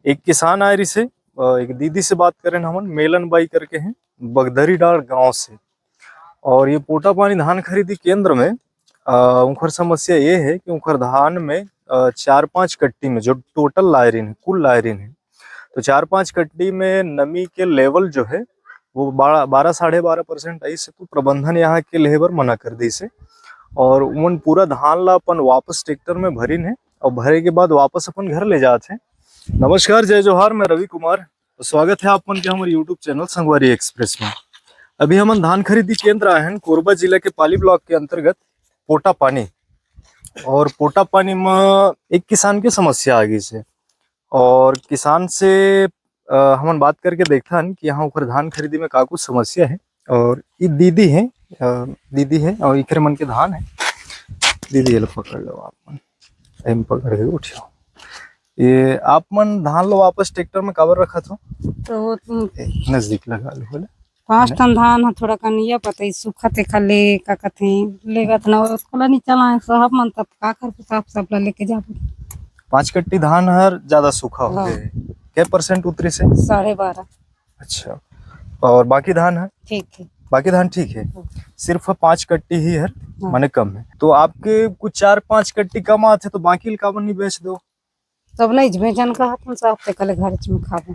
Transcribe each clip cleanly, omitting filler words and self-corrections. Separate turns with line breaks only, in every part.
एक किसान आए रिसे एक दीदी से बात करें हमन मेलन बाई करके हैं बगदरी डाड़ गांव से। और ये पोटा पानी धान खरीदी केंद्र में उनकर समस्या ये है कि उनकर धान में 4-5 कट्टी में जो टोटल लायरिन है कुल लायरिन है तो 4-5 कट्टी में नमी के लेवल जो है वो 12-12.5% आई से तो प्रबंधन यहाँ के लेबर मना कर दी से। और उन पूरा धान ला अपन वापस ट्रैक्टर में भरिन है और भरे के बाद वापस अपन घर ले जाते हैं। नमस्कार, जय जोहार, मैं रवि कुमार। तो स्वागत है अपन के हमारे यूट्यूब चैनल संगवारी एक्सप्रेस में। अभी हम धान खरीदी केंद्र आए हैं कोरबा जिला के पाली ब्लॉक के अंतर्गत पोटा पानी। और पोटा पानी में एक किसान की समस्या आ गई से और किसान से हम बात करके देखा कि यहाँ ऊपर धान खरीदी में का कुछ समस्या है। और ये दीदी है और इखरे मन के धान है। दीदी ये लो पकड़ लो, आप मन पकड़ के उठियो। ये आप मन धान लो वापस ट्रैक्टर में काबर रखा था
तो
नजदीक लगा लो बोले
5 टन धान है थोड़ा कनिया पता सूखा ते खाले का कथे लेगत ना उसको नहीं चला है साहब मन तब का कर साफ सब ला लेके जा
5 कट्टी धान हर ज्यादा सूखा हो गए। क्या % उतरी से
12.5।
अच्छा, और बाकी धान है
ठीक है,
बाकी धान ठीक है, सिर्फ 5 कट्टी ही है माने कम है। तो आपके कुछ 4-5 कट्टी कम आते तो बाकी काबर नहीं बेच दो
सब नहीं बेचन का तुम साहब ते कल घर में खाबो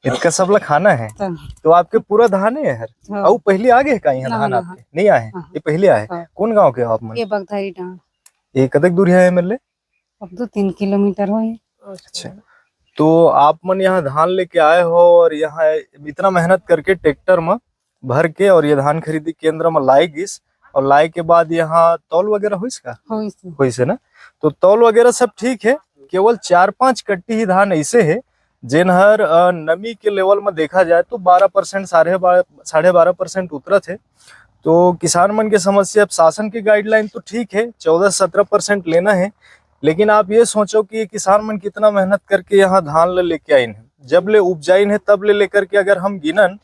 इनका सब ला खाना है। तो आपके पूरा धान है हर और पहले आगे है कहीं धान आपके नहीं आए ये पहले आए। कौन गांव के हो आप मन?
ये बगधारी डांड।
ये कतक दूर है एमएलए?
अब 2-3 किलोमीटर हो।
अच्छा, तो आप मन यहाँ धान लेके आए हो और यहाँ इतना मेहनत करके ट्रैक्टर में भर के और ये धान खरीदी केंद्र में लाए गिस और लाए के बाद यहाँ तौल वगैरह हुई से ना। तो तौल वगैरह सब ठीक है, केवल 4-5 कट्टी ही धान ऐसे है जिन हर नमी के लेवल में देखा जाए तो 12% 12.5% उतरत है। तो किसान मन की समस्या, अब शासन की गाइडलाइन तो ठीक है 14-17% लेना है, लेकिन आप ये सोचो कि किसान मन कितना मेहनत करके यहाँ धान लेके आइन है, जब ले उपजाइन है तब ले लेकर के अगर हम गिनन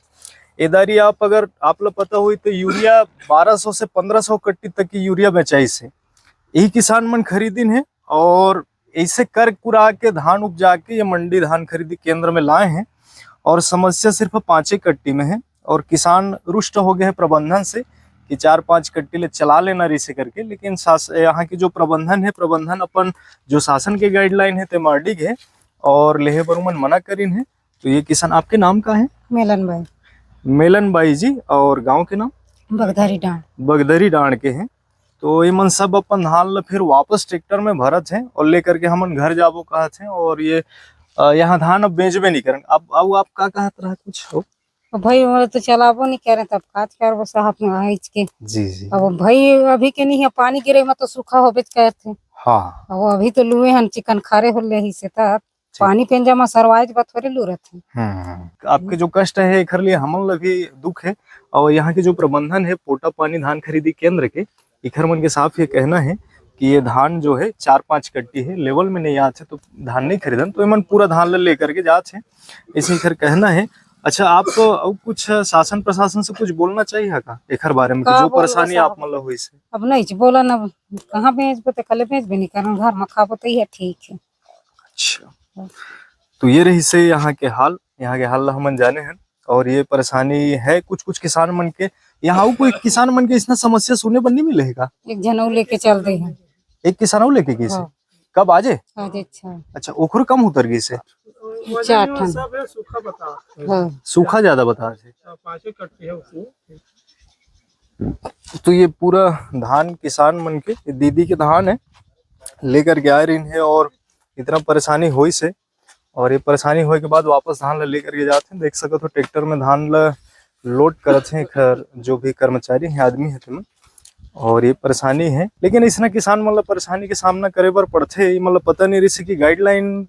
इधारी अगर आप लोग पता हुई तो यूरिया 1200 से 1500 कट्टी तक की यूरिया बेचाई से यही किसान मन खरीदिन है। और ऐसे कर कुरा के धान उपजा के ये मंडी धान खरीदी केंद्र में लाए हैं और समस्या सिर्फ 5 कट्टी में है। और किसान रुष्ट हो गए हैं प्रबंधन से कि 4-5 कट्टी ले चला लेना रिसे करके, लेकिन यहाँ की जो प्रबंधन है प्रबंधन अपन जो शासन के गाइडलाइन है ते मार्डिग है और लेहे बरुमन मना करीन है। तो ये किसान आपके नाम का है? मेलन बाई जी। और गांव के नाम? बगदरी डांड के हैं। तो ये मन सब अपन धान फिर वापस ट्रैक्टर में भरत हैं और लेकर के हमन घर जाबो कहत हैं। और ये यहाँ धान अब बेचबे नहीं करें। अब आप का कहत रहा कुछ हो?
भाई वो तो चलाबो नहीं करे तब काज करबो साहब में आइज के।
जी
अब भाई अभी के नहीं है पानी गिरे में तो सूखा हो बेच कहते।
हाँ,
वो अभी तो लुए हन चिकन खारे हो ले ही से तब पानी पेंजा में सरवाइज बात थोड़े लूरत है।
आपके जो कष्ट है एकर लिए हमन ला भी दुख है। और यहाँ के जो प्रबंधन है पोटा पानी धान खरीदी केंद्र के इखर मन के साफ ये कहना है कि ये धान जो है 4-5 कट्टी है लेवल में नहीं आते तो धान नहीं खरीदन, तो मन पूरा धान लेकर के जाते हैं, ऐसे इखर कहना है। अच्छा, आप कुछ शासन प्रशासन से कुछ बोलना चाहिए का एकर बारे में जो परेशानी आप मन ला हुई से?
अब नहीं बोला ना, कहाँ बेचबो तो कल बेचबे नहीं करन, घर में खाबो तो ये ठीक है।
अच्छा, तो ये रही से यहाँ के हाल ला हमन जाने हैं। और ये परेशानी है कुछ किसान मन के। यहाँ कोई किसान मन के इसना समस्या सुनने पर नहीं मिलेगा?
एक जनऊ लेके चल रहे हैं।
एक किसानों लेके गई से? कब आजे? अच्छा, ओखर कम उतर गई से
4 टन
सूखा ज्यादा बता रहे। तो ये पूरा धान किसान मन के दीदी के धान है लेकर के आ रही है और इतना परेशानी हुई से। और ये परेशानी होने के बाद वापस धान लेकर के जाते हैं। देख सको तो ट्रैक्टर में धान लोड करते हैं जो भी कर्मचारी है आदमी है तुम। और ये परेशानी है, लेकिन इसना किसान मतलब परेशानी के सामना करे बर पड़ते। मतलब पता नहीं रही कि गाइडलाइन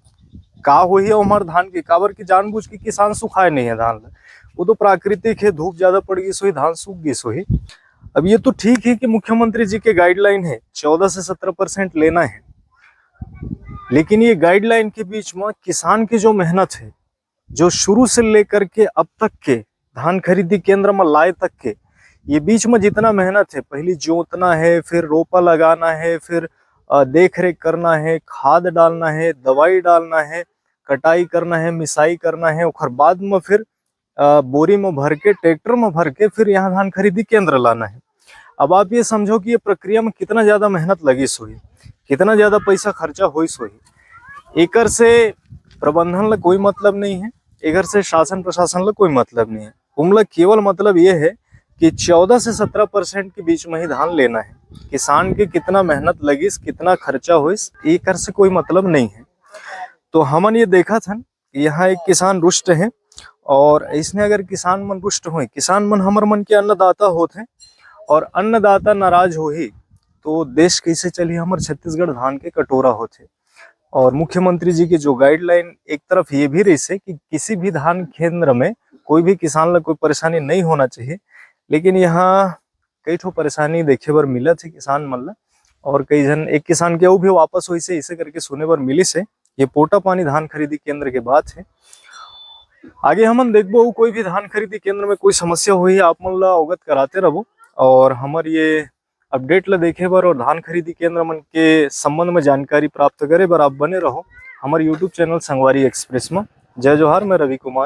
का हुई है हमारे धान की काबर की जानबूझ के किसान सुखाए नहीं है धान। वो तो प्राकृतिक है, धूप ज्यादा पड़ गई सोही धान सूख गई सोही। अब ये तो ठीक है कि मुख्यमंत्री जी के गाइडलाइन है 14 से 17% लेना है, लेकिन ये गाइडलाइन के बीच में किसान की जो मेहनत है जो शुरू से लेकर के अब तक के धान खरीदी केंद्र में लाए तक के ये बीच में जितना मेहनत है, पहले जोतना है, फिर रोपा लगाना है, फिर देख रेख करना है, खाद डालना है, दवाई डालना है, कटाई करना है, मिसाई करना है, ओकर बाद में फिर बोरी में भर के, ट्रैक्टर में भर के फिर यहाँ धान खरीदी केंद्र लाना है। अब आप ये समझो कि ये प्रक्रिया में कितना ज्यादा मेहनत लगी सोई, कितना ज्यादा पैसा खर्चा हुई सोई। एकर से प्रबंधन ला कोई मतलब नहीं है, एकर से शासन प्रशासन ला कोई मतलब नहीं है। उमला केवल मतलब ये है कि 14 से 17% के बीच में ही धान लेना है। किसान के कितना मेहनत लगिस, कितना खर्चा हुइस, एकर से कोई मतलब नहीं है। तो हमन ये देखा था कि यहाँ एक किसान रुष्ट है, और इसने अगर किसान मन रुष्ट हुए, किसान मन हमर मन के अन्नदाता होते हैं, और अन्नदाता नाराज हो ही तो देश कैसे चली। हमर छत्तीसगढ़ धान के कटोरा होते। और मुख्यमंत्री जी की जो गाइडलाइन एक तरफ ये भी रही है कि किसी भी धान केंद्र में कोई भी किसान ला कोई परेशानी नहीं होना चाहिए, लेकिन यहाँ कई ठो परेशानी देखे बर मिला थे किसान मन ला। और कई जन, एक किसान के भी वापस हुई से इसे करके सुने बर मिली से। ये पोटा पानी धान खरीदी केंद्र के बात है। आगे हमन देखबो कोई भी धान खरीदी केंद्र में कोई समस्या हुई आप मन ला अवगत कराते रहो, और हमर ये अपडेट ला देखे बर और धान खरीदी केंद्र मन के संबंध में जानकारी प्राप्त करे बर आप बने रहो हमारे यूट्यूब चैनल संगवारी एक्सप्रेस में। जय जोहार, मैं रवि कुमार।